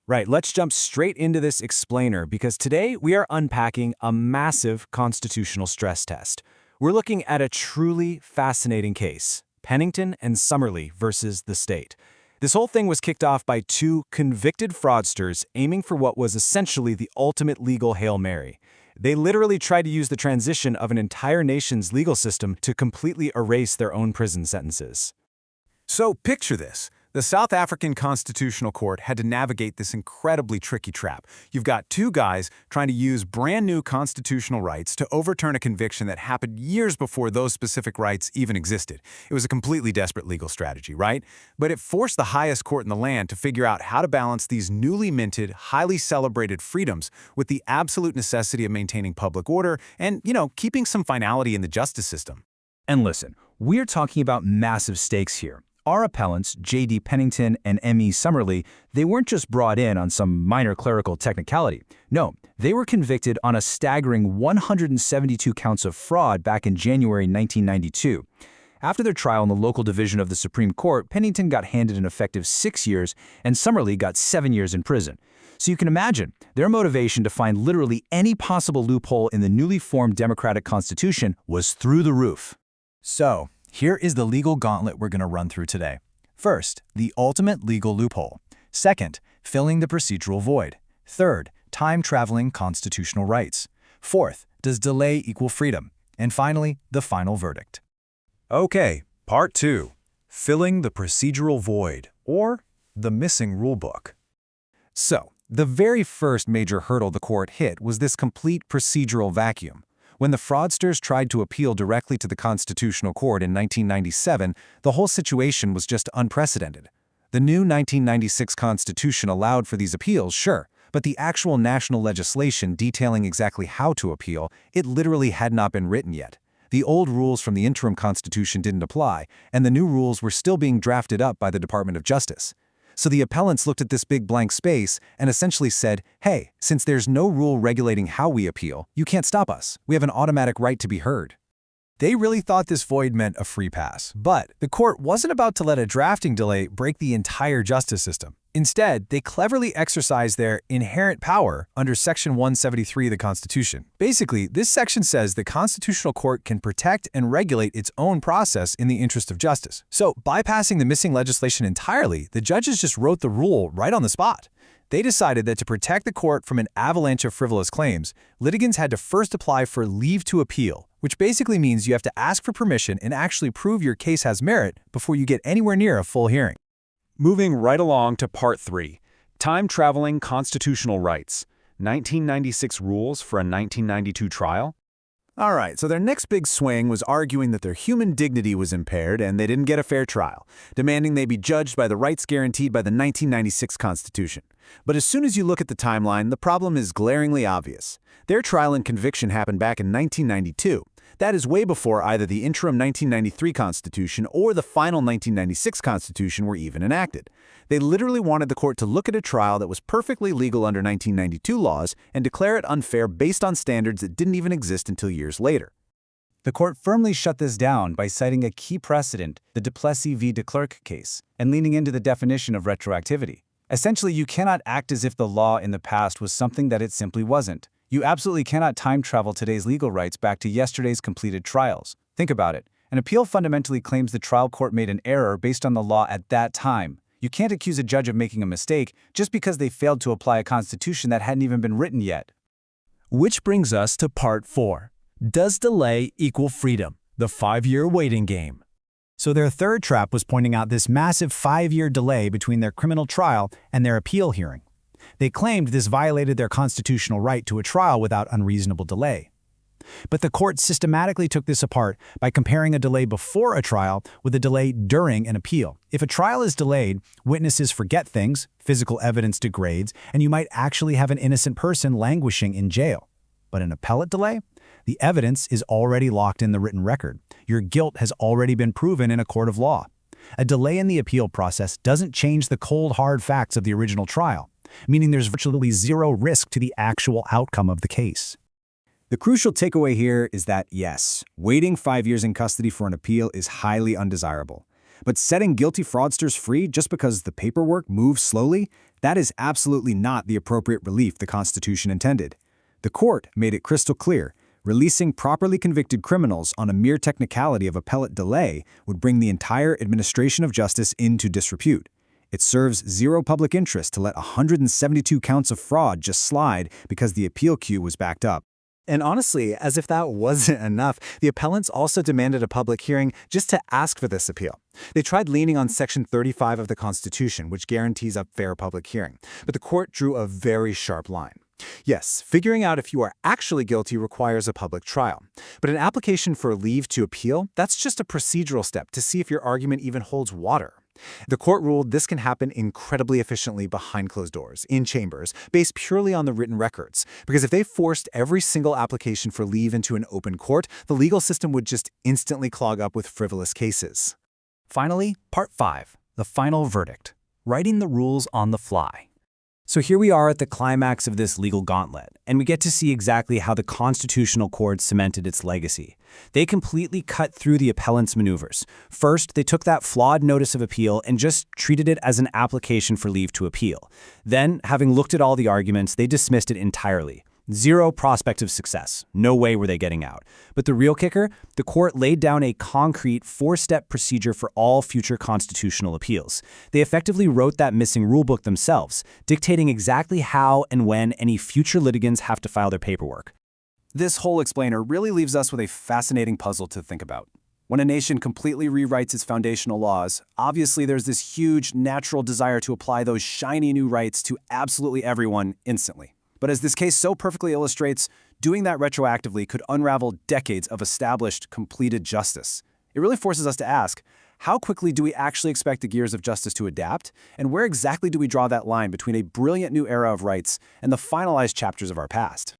Right, let's jump straight into this explainer because today we are unpacking a massive constitutional stress test. We're looking at a truly fascinating case, Pennington and Summerlee versus the state. This whole thing was kicked off by two convicted fraudsters aiming for what was essentially the ultimate legal Hail Mary. They literally tried to use the transition of an entire nation's legal system to completely erase their own prison sentences. So picture this. The South African Constitutional Court had to navigate this incredibly tricky trap. You've got two guys trying to use brand new constitutional rights to overturn a conviction that happened years before those specific rights even existed. It was a completely desperate legal strategy, right? But it forced the highest court in the land to figure out how to balance these newly minted, highly celebrated freedoms with the absolute necessity of maintaining public order and, keeping some finality in the justice system. And listen, we're talking about massive stakes here. Our appellants, J.D. Pennington and M.E. Summerlee, they weren't just brought in on some minor clerical technicality. No, they were convicted on a staggering 172 counts of fraud back in January 1992. After their trial in the local division of the Supreme Court, Pennington got handed an effective 6 years and Summerlee got 7 years in prison. So you can imagine, their motivation to find literally any possible loophole in the newly formed democratic constitution was through the roof. So, here is the legal gauntlet we're going to run through today. First, the ultimate legal loophole. Second, filling the procedural void. Third, time-traveling constitutional rights. Fourth, does delay equal freedom? And finally, the final verdict. Okay, part 2. Filling the procedural void, or the missing rulebook. So, the very first major hurdle the court hit was this complete procedural vacuum. When the fraudsters tried to appeal directly to the Constitutional Court in 1997, the whole situation was just unprecedented. The new 1996 Constitution allowed for these appeals, sure, but the actual national legislation detailing exactly how to appeal, it literally had not been written yet. The old rules from the interim Constitution didn't apply, and the new rules were still being drafted up by the Department of Justice. So the appellants looked at this big blank space and essentially said, hey, since there's no rule regulating how we appeal, you can't stop us. We have an automatic right to be heard. They really thought this void meant a free pass. But the court wasn't about to let a drafting delay break the entire justice system. Instead, they cleverly exercised their inherent power under Section 173 of the Constitution. Basically, this section says the Constitutional Court can protect and regulate its own process in the interest of justice. So, bypassing the missing legislation entirely, the judges just wrote the rule right on the spot. They decided that to protect the court from an avalanche of frivolous claims, litigants had to first apply for leave to appeal, which basically means you have to ask for permission and actually prove your case has merit before you get anywhere near a full hearing. Moving right along to Part 3, Time-Traveling Constitutional Rights, 1996 Rules for a 1992 Trial. All right, so their next big swing was arguing that their human dignity was impaired and they didn't get a fair trial, demanding they be judged by the rights guaranteed by the 1996 Constitution. But as soon as you look at the timeline, the problem is glaringly obvious. Their trial and conviction happened back in 1992. That is way before either the interim 1993 Constitution or the final 1996 Constitution were even enacted. They literally wanted the court to look at a trial that was perfectly legal under 1992 laws and declare it unfair based on standards that didn't even exist until years later. The court firmly shut this down by citing a key precedent, the Duplessis v. de Klerk case, and leaning into the definition of retroactivity. Essentially, you cannot act as if the law in the past was something that it simply wasn't. You absolutely cannot time travel today's legal rights back to yesterday's completed trials. Think about it. An appeal fundamentally claims the trial court made an error based on the law at that time. You can't accuse a judge of making a mistake just because they failed to apply a constitution that hadn't even been written yet. Which brings us to Part 4. Does delay equal freedom? The 5-year waiting game. So their third trap was pointing out this massive 5-year delay between their criminal trial and their appeal hearing. They claimed this violated their constitutional right to a trial without unreasonable delay. But the court systematically took this apart by comparing a delay before a trial with a delay during an appeal. If a trial is delayed, witnesses forget things, physical evidence degrades, and you might actually have an innocent person languishing in jail. But an appellate delay? The evidence is already locked in the written record. Your guilt has already been proven in a court of law. A delay in the appeal process doesn't change the cold, hard facts of the original trial, meaning there's virtually zero risk to the actual outcome of the case. The crucial takeaway here is that, yes, waiting 5 years in custody for an appeal is highly undesirable. But setting guilty fraudsters free just because the paperwork moves slowly, That is absolutely not the appropriate relief the Constitution intended. The court made it crystal clear, releasing properly convicted criminals on a mere technicality of appellate delay would bring the entire administration of justice into disrepute. It serves zero public interest to let 172 counts of fraud just slide because the appeal queue was backed up. And honestly, as if that wasn't enough, the appellants also demanded a public hearing just to ask for this appeal. They tried leaning on Section 35 of the Constitution, which guarantees a fair public hearing, but the court drew a very sharp line. Yes, figuring out if you are actually guilty requires a public trial, but an application for leave to appeal, that's just a procedural step to see if your argument even holds water. The court ruled this can happen incredibly efficiently behind closed doors, in chambers, based purely on the written records, because if they forced every single application for leave into an open court, the legal system would just instantly clog up with frivolous cases. Finally, Part 5, the final verdict, writing the rules on the fly. So here we are at the climax of this legal gauntlet, and we get to see exactly how the Constitutional Court cemented its legacy. They completely cut through the appellant's maneuvers. First, they took that flawed notice of appeal and just treated it as an application for leave to appeal. Then, having looked at all the arguments, they dismissed it entirely. Zero prospect of success. No way were they getting out. But the real kicker, the court laid down a concrete four-step procedure for all future constitutional appeals. They effectively wrote that missing rulebook themselves, dictating exactly how and when any future litigants have to file their paperwork. This whole explainer really leaves us with a fascinating puzzle to think about. When a nation completely rewrites its foundational laws, obviously there's this huge natural desire to apply those shiny new rights to absolutely everyone instantly. But as this case so perfectly illustrates, doing that retroactively could unravel decades of established, completed justice. It really forces us to ask, how quickly do we actually expect the gears of justice to adapt? And where exactly do we draw that line between a brilliant new era of rights and the finalized chapters of our past?